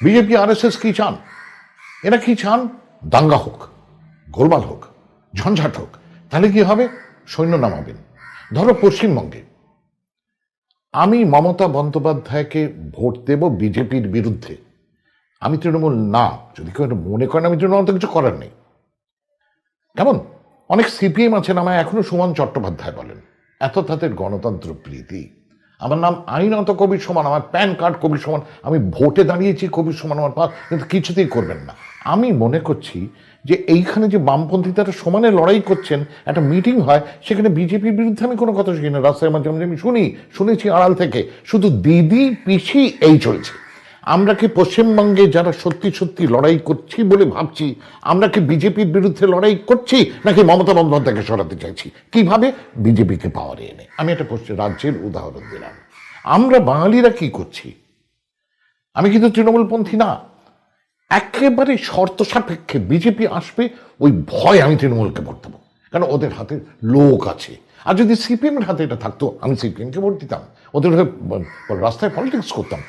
BJP RSS কি চান? এরা কি চান? দাঙ্গা হোক, গোলমাল হোক, ঝঞ্ঝাট হোক। তাহলে কি হবে? সৈন্য নামাবেন। ধরো পশ্চিমবঙ্গে আমি মমতা বন্দ্যোপাধ্যায়কে ভোট দেব বিজেপির বিরুদ্ধে, আমি তৃণমূল না, যদি কেউ মনে করেন আমি তৃণমূল, তো কিছু করার নেই। কেমন অনেক সিপিএম আছেন, আমায় এখনো সুমন চট্টোপাধ্যায় বলেন, এত তাদের গণতন্ত্র প্রীতি। আমার নাম আইনত কবির সমান, আমার প্যান কার্ড কবির সমান, আমি ভোটে দাঁড়িয়েছি কবির সমান আমার পাস, কিন্তু কিছুতেই করবেন না। আমি মনে করছি যে এইখানে যে বামপন্থী তারা সমানে লড়াই করছেন, একটা মিটিং হয়, সেখানে বিজেপির বিরুদ্ধে আমি কোনো কথা শুনি না, রাস্তায় মাঝে মাঝে আমি শুনেছি আড়াল থেকে, শুধু দিদি পিসি এই চলছে। আমরা কি পশ্চিমবঙ্গে যারা সত্যি সত্যি লড়াই করছি বলে ভাবছি, আমরা কি বিজেপির বিরুদ্ধে লড়াই করছি, নাকি মমতা বন্দ্যোপাধ্যায়কে সরাতে চাইছি? কিভাবে? বিজেপিকে পাওয়ারে এনে। আমি একটা রাজ্যের উদাহরণ দিলাম। আমরা বাঙালিরা কি করছি? আমি কিন্তু তৃণমূলপন্থী না, একেবারে শর্ত সাপেক্ষে বিজেপি আসবে ওই ভয় আমি তৃণমূলকে ভোট দেবো, কারণ ওদের হাতে লোক আছে। আর যদি সিপিএমের হাতে এটা থাকতো, আমি সিপিএমকে ভোট দিতাম, ওদের রাস্তায় পলিটিক্স করতাম।